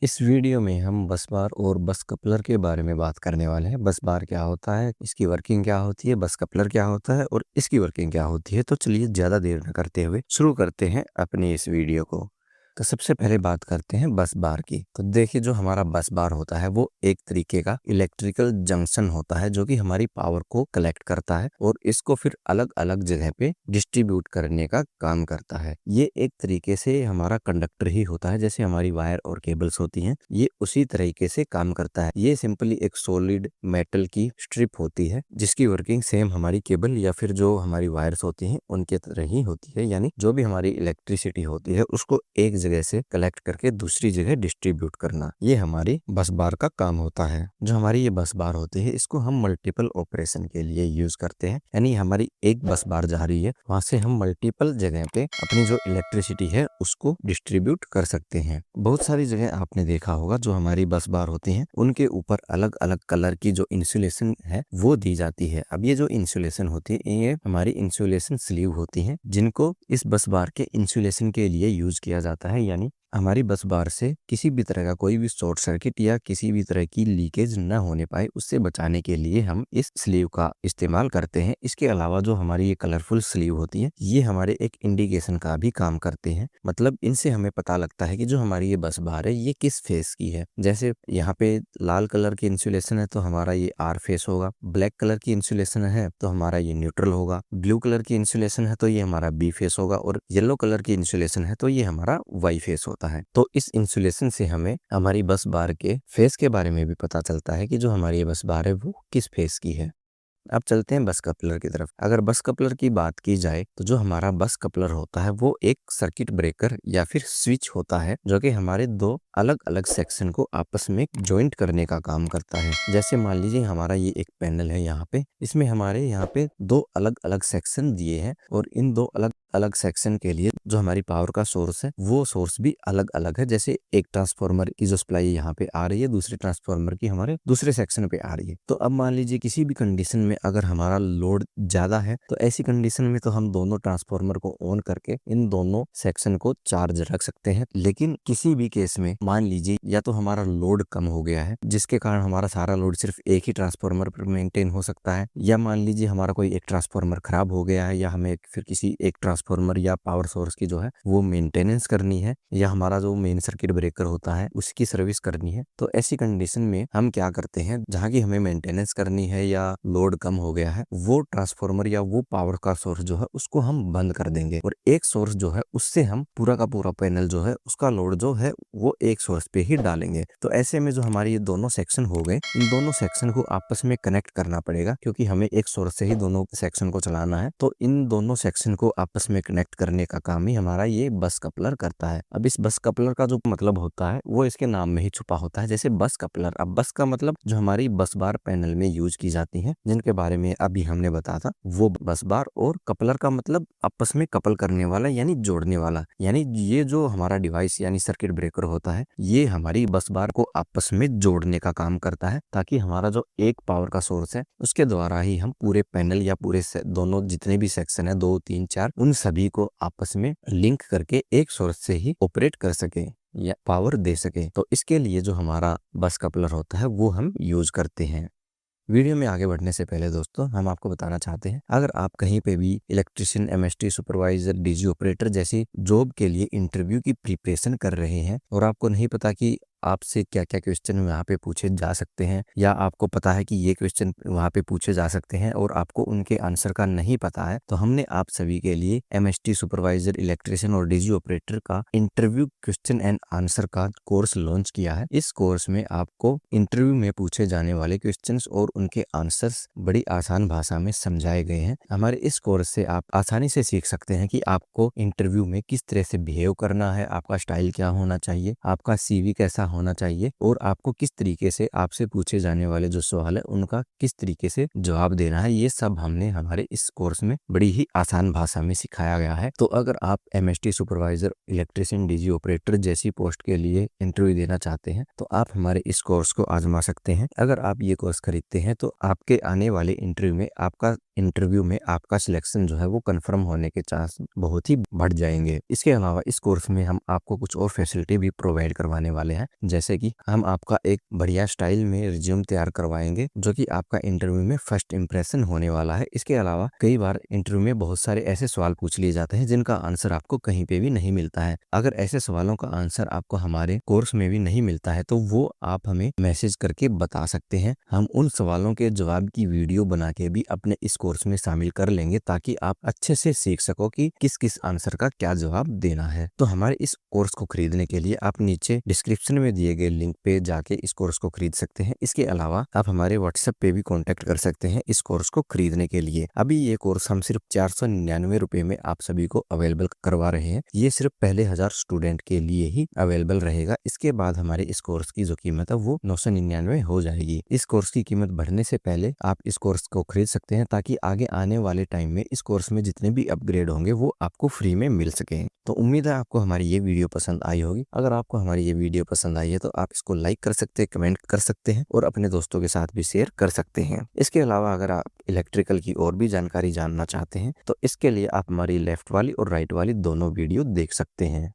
इस वीडियो में हम बस बार और बस कपलर के बारे में बात करने वाले हैं। बस बार क्या होता है, इसकी वर्किंग क्या होती है, बस कपलर क्या होता है और इसकी वर्किंग क्या होती है। तो चलिए ज़्यादा देर न करते हुए शुरू करते हैं अपनी इस वीडियो को। तो सबसे पहले बात करते हैं बस बार की। तो देखिए, जो हमारा बस बार होता है वो एक तरीके का इलेक्ट्रिकल जंक्शन होता है जो कि हमारी पावर को कलेक्ट करता है और इसको फिर अलग अलग जगह पे डिस्ट्रीब्यूट करने का काम करता है। ये एक तरीके से हमारा कंडक्टर ही होता है, जैसे हमारी वायर और केबल्स होती हैं, ये उसी तरीके से काम करता है। ये सिंपली एक सॉलिड मेटल की स्ट्रिप होती है जिसकी वर्किंग सेम हमारी केबल या फिर जो हमारी वायर्स होती हैं उनके तरह ही होती है। यानी जो भी हमारी इलेक्ट्रिसिटी होती है उसको एक जगह से कलेक्ट करके दूसरी जगह डिस्ट्रीब्यूट करना, ये हमारी बस बार का काम होता है। जो हमारी ये बस बार होती है इसको हम मल्टीपल ऑपरेशन के लिए यूज करते हैं। यानी हमारी एक बस बार जा रही है, वहां से हम मल्टीपल जगह पे अपनी जो इलेक्ट्रिसिटी है उसको डिस्ट्रीब्यूट कर सकते हैं। बहुत सारी जगह आपने देखा होगा जो हमारी बस बार होती हैं उनके ऊपर अलग अलग कलर की जो इंसुलेशन है वो दी जाती है। अब ये जो इंसुलेशन होती है ये हमारी इंसुलेशन स्लीव होती है जिनको इस बस बार के इंसुलेशन के लिए यूज किया जाता है। यानी हमारी बस बार से किसी भी तरह का कोई भी शॉर्ट सर्किट या किसी भी तरह की लीकेज न होने पाए, उससे बचाने के लिए हम इस स्लीव का इस्तेमाल करते हैं। इसके अलावा जो हमारी ये कलरफुल स्लीव होती है ये हमारे एक इंडिकेशन का भी काम करते हैं। मतलब इनसे हमें पता लगता है कि जो हमारी ये बस बार है ये किस फेस की है। जैसे यहाँ पे लाल कलर की इंसुलेशन है तो हमारा ये आर फेस होगा, ब्लैक कलर की इंसुलेशन है तो हमारा ये न्यूट्रल होगा, ब्लू कलर की इंसुलेशन है तो ये हमारा बी फेस होगा और येलो कलर की इंसुलेशन है तो ये हमारा वाई फेस होता है। तो इस इंसुलेशन से हमें हमारी बस बार के फेस के बारे में भी पता चलता है कि जो हमारी ये बस बार है वो किस फेस की है। अब चलते हैं बस कपलर की तरफ। अगर बस कपलर की बात की जाए तो जो हमारा बस कपलर होता है वो एक सर्किट ब्रेकर या फिर स्विच होता है जो कि हमारे दो अलग अलग सेक्शन को आपस में जॉइंट करने का काम करता है। जैसे मान लीजिए हमारा ये एक पैनल है, यहाँ पे इसमें हमारे यहाँ पे दो अलग अलग सेक्शन दिए हैं और इन दो अलग अलग सेक्शन के लिए जो हमारी पावर का सोर्स है वो सोर्स भी अलग अलग है। जैसे एक ट्रांसफार्मर की जो सप्लाई यहाँ पे आ रही है, दूसरे ट्रांसफार्मर की हमारे दूसरे सेक्शन पे आ रही है। तो अब मान लीजिए किसी भी कंडीशन में अगर हमारा लोड ज्यादा है तो ऐसी कंडीशन में तो हम दोनों ट्रांसफार्मर को ऑन करके इन दोनों सेक्शन को चार्ज रख सकते हैं। लेकिन किसी भी केस में मान लीजिए या तो हमारा लोड कम हो गया है जिसके कारण हमारा सारा लोड सिर्फ एक ही ट्रांसफार्मर पर मेंटेन हो सकता है, या मान लीजिए हमारा कोई एक ट्रांसफार्मर खराब हो गया है या हमें फिर किसी एक ट्रांसफार्मर या पावर सोर्स की जो है वो मेंटेनेंस करनी है, या हमारा जो मेन सर्किट ब्रेकर होता है उसकी सर्विस करनी है। तो ऐसी कंडीशन में हम क्या करते हैं, जहाँ की हमें मेंटेनेंस करनी है या लोड कम हो गया है, वो ट्रांसफार्मर या वो पावर का सोर्स जो है उसको हम बंद कर देंगे और एक सोर्स जो है उससे हम पूरा का पूरा पैनल जो है उसका लोड जो है वो एक सोर्स पे ही डालेंगे। तो ऐसे में जो हमारी ये दोनों सेक्शन हो गए, इन दोनों सेक्शन को आपस में कनेक्ट करना पड़ेगा क्योंकि हमें एक सोर्स से ही दोनों सेक्शन को चलाना है। तो इन दोनों सेक्शन को आपस में कनेक्ट करने का काम ही हमारा ये बस कपलर करता है। अब इस बस कपलर का जो मतलब होता है वो इसके नाम में ही छुपा होता है। जैसे बस कपलर, अब बस का मतलब जो हमारी बस बार पैनल में यूज की जाती है जिनके बारे में अभी हमने बताया था वो बस बार, और कपलर का मतलब आपस में कपल करने वाला यानी जोड़ने वाला। यानी ये जो हमारा डिवाइस यानी सर्किट ब्रेकर होता है ये हमारी बस बार को आपस में जोड़ने का काम करता है ताकि हमारा जो एक पावर का सोर्स है उसके द्वारा ही हम पूरे पैनल या पूरे दोनों जितने भी सेक्शन है 2 3 4 उन सभी को आपस में लिंक करके एक सोर्स से ही ऑपरेट कर सके या पावर दे सके। तो इसके लिए जो हमारा बस कपलर होता है वो हम यूज करते हैं। वीडियो में आगे बढ़ने से पहले दोस्तों हम आपको बताना चाहते हैं, अगर आप कहीं पे भी electrician, MST supervisor, DG operator जैसी जॉब के लिए इंटरव्यू की प्रिपरेशन कर रहे हैं और आपको नहीं पता कि आपसे क्या क्या क्वेश्चन वहाँ पे पूछे जा सकते हैं, या आपको पता है कि ये क्वेश्चन वहाँ पे पूछे जा सकते हैं और आपको उनके आंसर का नहीं पता है, तो हमने आप सभी के लिए एमएसटी सुपरवाइजर, इलेक्ट्रिशियन और डीजी ऑपरेटर का इंटरव्यू क्वेश्चन एंड आंसर का कोर्स लॉन्च किया है। इस कोर्स में आपको इंटरव्यू में पूछे जाने वाले क्वेश्चन और उनके आंसर्स बड़ी आसान भाषा में समझाए गए हैं। हमारे इस कोर्स से आप आसानी से सीख सकते हैं कि आपको इंटरव्यू में किस तरह से बिहेव करना है, आपका स्टाइल क्या होना चाहिए, आपका सीवी कैसा होना चाहिए और आपको किस तरीके से आपसे पूछे जाने वाले जो सवाल है उनका किस तरीके से जवाब देना है। ये सब हमने हमारे इस कोर्स में बड़ी ही आसान भाषा में सिखाया गया है। तो अगर आप MST supervisor, electrician, DG operator जैसी पोस्ट के लिए इंटरव्यू देना चाहते हैं तो आप हमारे इस कोर्स को आजमा सकते हैं। अगर आप ये कोर्स खरीदते हैं तो आपके आने वाले इंटरव्यू में आपका इंटरव्यू में आपका सिलेक्शन जो है वो कंफर्म होने के चांस बहुत ही बढ़ जाएंगे। इसके अलावा इस कोर्स में हम आपको कुछ और फैसिलिटी भी प्रोवाइड करवाने वाले हैं, जैसे कि हम आपका एक बढ़िया स्टाइल में रिज्यूम तैयार करवाएंगे जो कि आपका इंटरव्यू में फर्स्ट इंप्रेशन होने वाला है। इसके अलावा कई बार इंटरव्यू में बहुत सारे ऐसे सवाल पूछ लिए जाते हैं जिनका आंसर आपको कहीं पे भी नहीं मिलता है। अगर ऐसे सवालों का आंसर आपको हमारे कोर्स में भी नहीं मिलता है तो वो आप हमें मैसेज करके बता सकते हैं। हम उन सवालों के जवाब की वीडियो बना के भी अपने इस कोर्स में शामिल कर लेंगे ताकि आप अच्छे से सीख सको कि किस किस आंसर का क्या जवाब देना है। तो हमारे इस कोर्स को खरीदने के लिए आप नीचे डिस्क्रिप्शन में दिए गए लिंक पे जाके इस कोर्स को खरीद सकते हैं। इसके अलावा आप हमारे व्हाट्सएप पे भी कांटेक्ट कर सकते हैं इस कोर्स को खरीदने के लिए। अभी ये कोर्स हम सिर्फ 499 रुपए में आप सभी को अवेलेबल करवा रहे हैं। ये सिर्फ पहले 1000 स्टूडेंट के लिए ही अवेलेबल रहेगा। इसके बाद हमारे इस कोर्स की जो कीमत है वो 999 हो जाएगी। इस कोर्स की कीमत बढ़ने से पहले आप इस कोर्स को खरीद सकते हैं ताकि आगे आने वाले टाइम में इस कोर्स में जितने भी अपग्रेड होंगे वो आपको फ्री में मिल सके। तो उम्मीद है आपको हमारी ये वीडियो पसंद आई होगी। अगर आपको हमारी ये वीडियो पसंद आई है तो आप इसको लाइक कर सकते हैं, कमेंट कर सकते हैं और अपने दोस्तों के साथ भी शेयर कर सकते हैं। इसके अलावा अगर आप इलेक्ट्रिकल की और भी जानकारी जानना चाहते हैं तो इसके लिए आप हमारी लेफ्ट वाली और राइट वाली दोनों वीडियो देख सकते हैं।